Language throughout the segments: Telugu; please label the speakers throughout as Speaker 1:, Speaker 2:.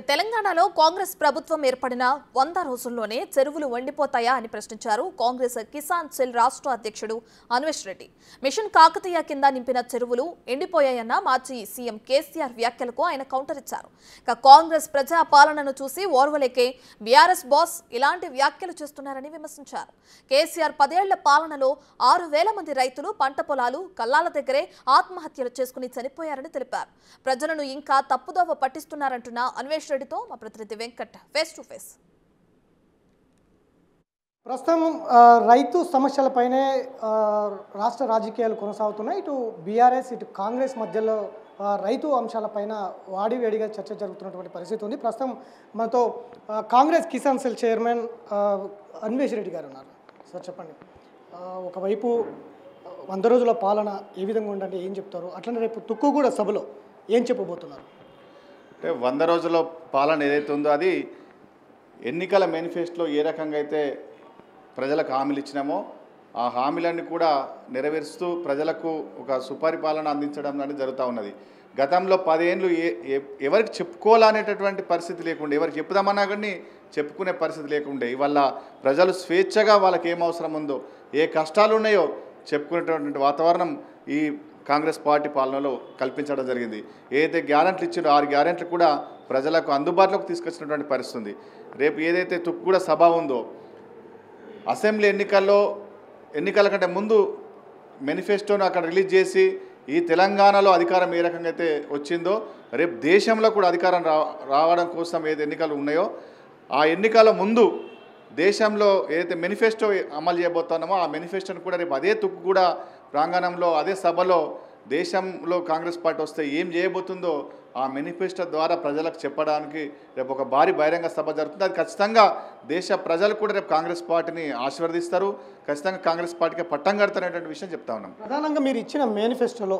Speaker 1: తెలంగాణలో కాంగ్రెస్ ప్రభుత్వం ఏర్పడిన 100 రోజుల్లోనే చెరువులు ఎండిపోతాయా అని ప్రశ్నించారు కాంగ్రెస్ కిసాన్ సెల్ రాష్ట్ర అధ్యక్షుడు అన్వేష్ రెడ్డి. మిషన్ కాకతీయ కింద నింపిన చెరువులు ఎండిపోయాయన్న మాజీ సీఎం కేసీఆర్ వ్యాఖ్యలకు ఆయన కౌంటర్ ఇచ్చారు. కాంగ్రెస్ ప్రజా పాలనను చూసి ఓర్వలేకే బీఆర్ఎస్ బాస్ ఇలాంటి వ్యాఖ్యలు చేస్తున్నారని విమర్శించారు. కేసీఆర్ 10 ఏళ్ల పాలనలో 6,000 మంది రైతులు పంట పొలాలు కల్లాల దగ్గరే ఆత్మహత్యలు చేసుకుని చనిపోయారని తెలిపారు. ప్రజలను ఇంకా తప్పుదోవ పట్టిస్తున్నారంటున్న అన్వేష్ రెడ్డితో మా ప్రతినిధి వెంకట్ ఫేస్ టు ఫేస్.
Speaker 2: ప్రస్తుతం రైతు సమస్యలపైనే రాష్ట్ర రాజకీయాలు కొనసాగుతున్నాయి. ఇటు బీఆర్ఎస్ ఇటు కాంగ్రెస్ మధ్యలో రైతు అంశాలపైన వాడివేడిగా చర్చ జరుగుతున్నటువంటి పరిస్థితి ఉంది. ప్రస్తుతం మనతో కాంగ్రెస్ కిసాన్ సెల్ చైర్మన్ అన్వేష్ రెడ్డి గారు ఉన్నారు. సార్ చెప్పండి, ఒకవైపు 100 రోజుల పాలన ఏ విధంగా ఉండండి, ఏం చెప్తారు? అట్లనే రేపు తుక్కుగూడ సభలో ఏం చెప్పబోతున్నారు?
Speaker 3: అంటే 100 రోజుల పాలన ఏదైతే ఉందో అది ఎన్నికల మేనిఫెస్టోలో ఏ రకంగా అయితే ప్రజలకు హామీలు ఇచ్చినామో ఆ హామీలన్నీ కూడా నెరవేరుస్తూ ప్రజలకు ఒక సుపరిపాలన అందించడం అనేది జరుగుతూ ఉన్నది. గతంలో 10 ఏళ్ళు ఎవరికి చెప్పుకోవాలనేటటువంటి పరిస్థితి లేకుండే, ఎవరికి చెప్పుదామన్నా కానీ చెప్పుకునే పరిస్థితి లేకుండే. ఇవల్ల ప్రజలు స్వేచ్ఛగా వాళ్ళకి ఏం అవసరం ఉందో, ఏ కష్టాలు ఉన్నాయో చెప్పుకునేటటువంటి వాతావరణం ఈ కాంగ్రెస్ పార్టీ పాలనలో కల్పించడం జరిగింది. ఏదైతే గ్యారెంట్లు ఇచ్చారో 6 గ్యారెంట్లు కూడా ప్రజలకు అందుబాటులోకి తీసుకొచ్చినటువంటి పరిస్థితి ఉంది. రేపు ఏదైతే తుక్కుగూడ సభ ఉందో అసెంబ్లీ ఎన్నికల కంటే ముందు మేనిఫెస్టోను అక్కడ రిలీజ్ చేసి ఈ తెలంగాణలో అధికారం ఏ రకంగా అయితే వచ్చిందో రేపు దేశంలో కూడా అధికారం రావడం కోసం ఏదైతే ఎన్నికలు ఉన్నాయో ఆ ఎన్నికల ముందు దేశంలో ఏదైతే మేనిఫెస్టో అమలు చేయబోతున్నామో ఆ మేనిఫెస్టోను కూడా రేపు అదే తుక్కుగూడ ప్రాంగణంలో అదే సభలో దేశంలో కాంగ్రెస్ పార్టీ వస్తే ఏం చేయబోతుందో ఆ మేనిఫెస్టో ద్వారా ప్రజలకు చెప్పడానికి రేపు ఒక భారీ బహిరంగ సభ జరుగుతుంది. అది ఖచ్చితంగా దేశ ప్రజలు కూడా రేపు కాంగ్రెస్ పార్టీని ఆశీర్వదిస్తారు, ఖచ్చితంగా కాంగ్రెస్ పార్టీకి పట్టం కడతారనేటువంటి విషయం చెప్తా ఉన్నాం.
Speaker 2: ప్రధానంగా మీరు ఇచ్చిన మేనిఫెస్టోలో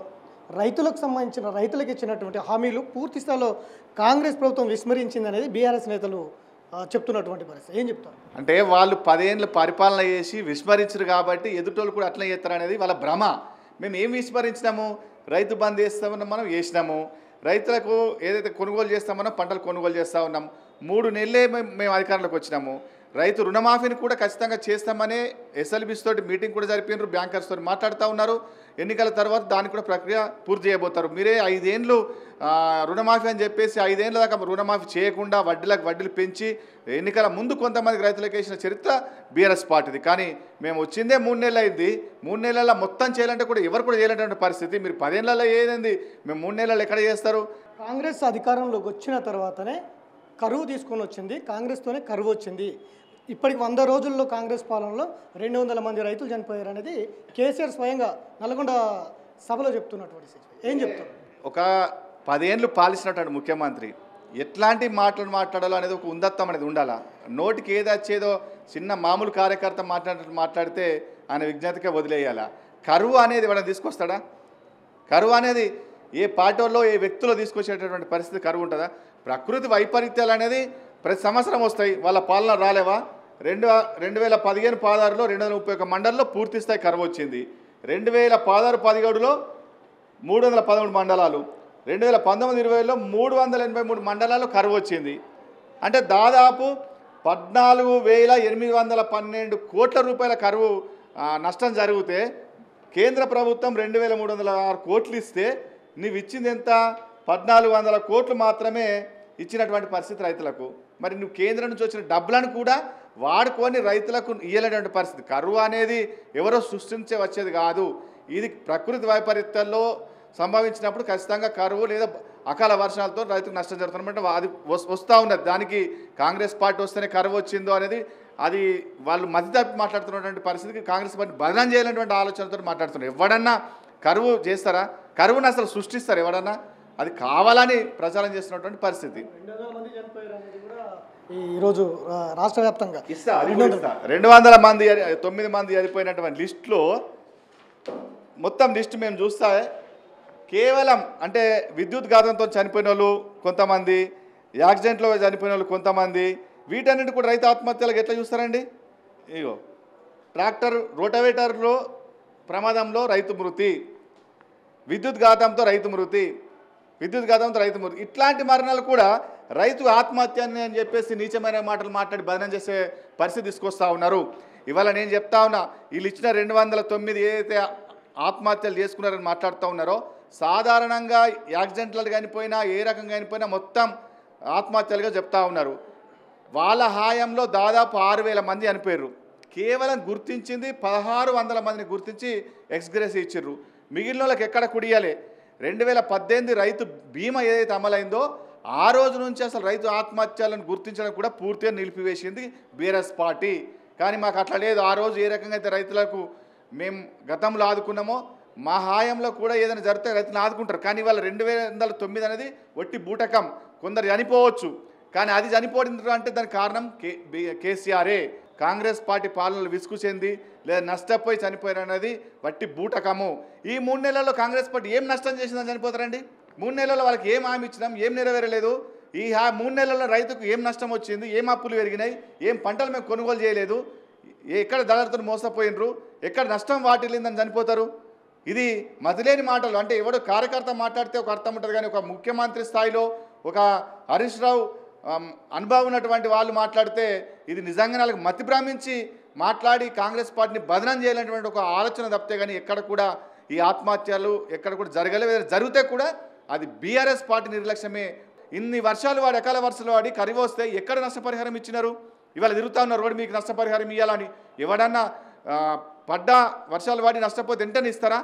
Speaker 2: రైతులకు ఇచ్చినటువంటి హామీలు పూర్తి స్థాయిలో కాంగ్రెస్ ప్రభుత్వం విస్మరించింది అనేది బీఆర్ఎస్ నేతలు చెప్తున్నటువంటి పరిస్థితి, ఏం చెప్తారు?
Speaker 3: అంటే వాళ్ళు 10 ఏళ్ళు పరిపాలన చేసి విస్మరించరు కాబట్టి ఎదుటోళ్ళు కూడా అట్లా చేస్తారు అనేది వాళ్ళ భ్రమ. మేము ఏం విస్మరించినాము? రైతు బంద్ చేస్తామన్నా మనం చేసినాము, రైతులకు ఏదైతే కొనుగోలు చేస్తామన్నా పంటలు కొనుగోలు చేస్తూ ఉన్నాం. 3 నెలలే మేము అధికారంలోకి వచ్చినాము. రైతు రుణమాఫీని కూడా ఖచ్చితంగా చేస్తామని ఎస్ఎల్బీస్ తోటి మీటింగ్ కూడా జరిపినారు, బ్యాంకర్స్ తోటి మాట్లాడుతూ ఉన్నారు. ఎన్నికల తర్వాత దానికి కూడా ప్రక్రియ పూర్తి చేయబోతారు. మీరే 5 ఏళ్ళు రుణమాఫీ అని చెప్పేసి 5 ఏళ్ళ దాకా రుణమాఫీ చేయకుండా వడ్డీలు పెంచి ఎన్నికల ముందు కొంతమందికి రైతులకు వేసిన చరిత్ర బీఆర్ఎస్ పార్టీది. కానీ మేము వచ్చిందే 3 నెలలు అయింది. 3 నెలల్లో మొత్తం చేయాలంటే కూడా ఎవరు కూడా చేయలేటువంటి పరిస్థితి. మీరు 10 ఏళ్ళలో ఏదైంది, మేము 3 నెలలు ఎక్కడ చేస్తారు?
Speaker 2: కాంగ్రెస్ అధికారంలోకి వచ్చిన తర్వాతనే కరువు తీసుకొని వచ్చింది, కాంగ్రెస్తోనే కరువు వచ్చింది. ఇప్పటికి 100 రోజుల్లో కాంగ్రెస్ పాలనలో 200 మంది రైతులు చనిపోయారు అనేది కేసీఆర్ స్వయంగా నల్గొండ సభలో చెప్తున్నటువంటి సిచ్యువేషన్, ఏం చెప్తారు?
Speaker 3: ఒక 10 ఏళ్ళు పాలిసినటువంటి ముఖ్యమంత్రి ఎట్లాంటి మాటలు మాట్లాడాలో అనేది ఒక ఉందత్తం అనేది ఉండాలా. నోటికి ఏది వచ్చేదో చిన్న మామూలు కార్యకర్త మాట్లాడితే ఆయన విజ్ఞతకే వదిలేయాలా. కరువు అనేది ఎవరైనా తీసుకొస్తాడా? కరువు అనేది ఏ పార్టీలో ఏ వ్యక్తులు తీసుకొచ్చేటటువంటి పరిస్థితి కరువు ఉంటుందా? ప్రకృతి వైపరీత్యాలు అనేది ప్రతి సంవత్సరం వస్తాయి. వాళ్ళ పాలన రాలేవా? 2015-16లో 231 మండలాల్లో పూర్తి స్థాయి కరువు వచ్చింది. 2016-17లో 313 మండలాలు, 2019-20లో 383 మండలాల్లో కరువు వచ్చింది. అంటే దాదాపు 14,812 కోట్ల రూపాయల కరువు నష్టం జరిగితే కేంద్ర ప్రభుత్వం 2,306 కోట్లు ఇస్తే నీవు ఇచ్చింది ఎంత? 1,400 కోట్లు మాత్రమే ఇచ్చినటువంటి పరిస్థితి రైతులకు. మరి నువ్వు కేంద్రం నుంచి వచ్చిన డబ్బులను కూడా వాడుకొని రైతులకు ఇయ్యలేటువంటి పరిస్థితి. కరువు అనేది ఎవరో సృష్టించే వచ్చేది కాదు, ఇది ప్రకృతి వైపరీత్యాల్లో సంభవించినప్పుడు ఖచ్చితంగా కరువు లేదా అకాల వర్షాలతో రైతుకు నష్టం జరుగుతున్నమాట అది వస్తూ ఉన్నది. దానికి కాంగ్రెస్ పార్టీ వస్తేనే కరువు వచ్చిందో అనేది అది వాళ్ళు మధ్య తప్పి మాట్లాడుతున్నటువంటి పరిస్థితికి కాంగ్రెస్ పార్టీ బదనం చేయాలనేటువంటి ఆలోచనతో మాట్లాడుతున్నారు. ఎవడన్నా కరువు చేస్తారా? కరువును అసలు సృష్టిస్తారు ఎవడన్నా? అది కావాలని ప్రచారం చేస్తున్నటువంటి పరిస్థితి.
Speaker 2: 200 రాష్ట్ర వ్యాప్తంగా
Speaker 3: 200 మంది 9 మంది చనిపోయినటువంటి లిస్టులో మొత్తం లిస్టు మేము చూస్తే కేవలం అంటే విద్యుత్ ఘాతంతో చనిపోయిన వాళ్ళు కొంతమంది, యాక్సిడెంట్లో చనిపోయిన వాళ్ళు కొంతమంది, వీటన్నిటి కూడా రైతు ఆత్మహత్యలకు ఎట్లా చూస్తారండి? ఇగో ట్రాక్టర్ రోటవేటర్లో ప్రమాదంలో రైతు మృతి, విద్యుత్ ఘాతంతో రైతు మృతి, విద్యుత్ ఘాతంతో రైతు మృతి. ఇట్లాంటి మరణాలు కూడా రైతు ఆత్మహత్య అని చెప్పేసి నీచమైన మాటలు మాట్లాడి బదనం చేసే పరిస్థితి తీసుకొస్తా ఉన్నారు. ఇవాళ నేను చెప్తా ఉన్నా, వీళ్ళు ఇచ్చిన 209 ఏదైతే ఆత్మహత్యలు చేసుకున్నారని మాట్లాడుతూ ఉన్నారో, సాధారణంగా యాక్సిడెంట్లు చనిపోయినా ఏ రకంగా చనిపోయినా మొత్తం ఆత్మహత్యలుగా చెప్తా ఉన్నారు. వాళ్ళ హాయంలో దాదాపు 6,000 మంది చనిపోయారు. కేవలం గుర్తించింది 1,600 మందిని గుర్తించి ఎక్స్గ్రెస్ ఇచ్చిర్రు. మిగిలిన వాళ్ళకి ఎక్కడ కుడియాలి. 2018 రైతు బీమా ఏదైతే అమలైందో ఆ రోజు నుంచి అసలు రైతు ఆత్మహత్యలను గుర్తించడం కూడా పూర్తిగా నిలిపివేసింది బీఆర్ఎస్ పార్టీ. కానీ మాకు అట్లా లేదు. ఆ రోజు ఏ రకంగా అయితే రైతులకు మేము గతంలో ఆదుకున్నామో మా హాయంలో కూడా ఏదైనా జరిగితే రైతులను ఆదుకుంటారు. కానీ ఇవాళ 2009 అనేది ఒట్టి బూటకం. కొందరు చనిపోవచ్చు, కానీ అది చనిపోయింది అంటే దానికి కారణం కేసీఆరే. కాంగ్రెస్ పార్టీ పాలనలు విసుగు చెంది లేదా నష్టపోయి చనిపోయారు అనేది వట్టి బూటకము. ఈ 3 నెలల్లో కాంగ్రెస్ పార్టీ ఏం నష్టం చేసిందని చనిపోతారండి? 3 నెలల్లో వాళ్ళకి ఏం హామీ ఇచ్చినాం, ఏం నెరవేరలేదు. ఈ 3 నెలల్లో రైతుకు ఏం నష్టం వచ్చింది, ఏం అప్పులు పెరిగినాయి, ఏం పంటలు మేము కొనుగోలు చేయలేదు, ఎక్కడ దళారుతో మోసపోయినరు, ఎక్కడ నష్టం వాటిల్లిందని చనిపోతారు. ఇది మతిలేని మాటలు. అంటే ఎవడో కార్యకర్త మాట్లాడితే ఒక అర్థం ఉంటుంది, కానీ ఒక ముఖ్యమంత్రి స్థాయిలో ఒక హరీష్ రావు అనుభవం ఉన్నటువంటి వాళ్ళు మాట్లాడితే ఇది నిజంగా వాళ్ళకి మతి భ్రమించి మాట్లాడి కాంగ్రెస్ పార్టీని బదనం చేయాలనేటువంటి ఒక ఆలోచన తప్పితే కానీ ఎక్కడ కూడా ఈ ఆత్మహత్యలు ఎక్కడ కూడా జరగలేదు. జరిగితే కూడా అది బీఆర్ఎస్ పార్టీ నిర్లక్ష్యమే. ఇన్ని వర్షాలు వాడి అకాల వర్షాలు వాడి కరివి వస్తే ఎక్కడ నష్టపరిహారం ఇచ్చినారు? ఇవాళ తిరుగుతా ఉన్నారు రోడ్డు మీకు నష్టపరిహారం ఇవ్వాలని. ఎవడన్నా పడ్డా వర్షాలు వాడి నష్టపోతే వెంటనే ఇస్తారా?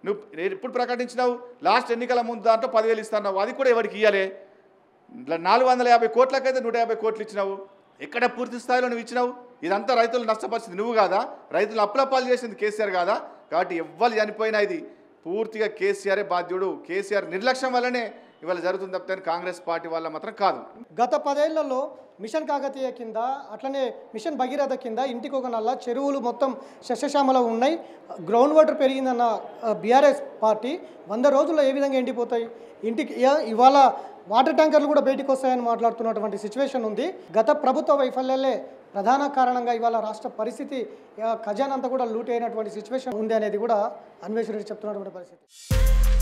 Speaker 3: నువ్వు ఎప్పుడు ప్రకటించినావు? లాస్ట్ ఎన్నికల ముందు దాంట్లో 10,000 ఇస్తున్నావు, అది కూడా ఎవరికి ఇవ్వాలి. 450 కోట్లకైతే 150 కోట్లు ఇచ్చినావు. ఎక్కడ పూర్తి స్థాయిలో నువ్వు ఇచ్చినావు? ఇదంతా రైతులు నష్టపరిచింది నువ్వు కాదా? రైతులు అప్పులపాలు చేసింది కేసీఆర్ కాదా? కాబట్టి ఎవ్వరు చనిపోయినా ఇది పూర్తిగా కేసీఆరే బాధ్యుడు. కేసీఆర్ నిర్లక్ష్యం వల్లనే ఇవాళ జరుగుతుంది తప్పితే కాంగ్రెస్ పార్టీ వల్ల మాత్రం కాదు.
Speaker 2: గత 10 ఏళ్లలో మిషన్ కాకతీయ కింద అట్లనే మిషన్ భగీరథ కింద ఇంటికి ఒక నల్ల చెరువులు మొత్తం సస్యశ్యామల ఉన్నాయి. గ్రౌండ్ వాటర్ పెరిగిందన్న బీఆర్ఎస్ పార్టీ 100 రోజుల్లో ఏ విధంగా ఎండిపోతాయి? ఇంటికి ఇవాళ వాటర్ ట్యాంకర్లు కూడా బయటకు వస్తాయని మాట్లాడుతున్నటువంటి సిచ్యువేషన్ ఉంది. గత ప్రభుత్వ వైఫల్యాలే ప్రధాన కారణంగా ఇవాళ రాష్ట్ర పరిస్థితి ఖజానా అంతా కూడా లూట్ అయినటువంటి సిచ్యువేషన్ ఉంది అనేది కూడా అన్వేషణ చెప్తున్నటువంటి పరిస్థితి.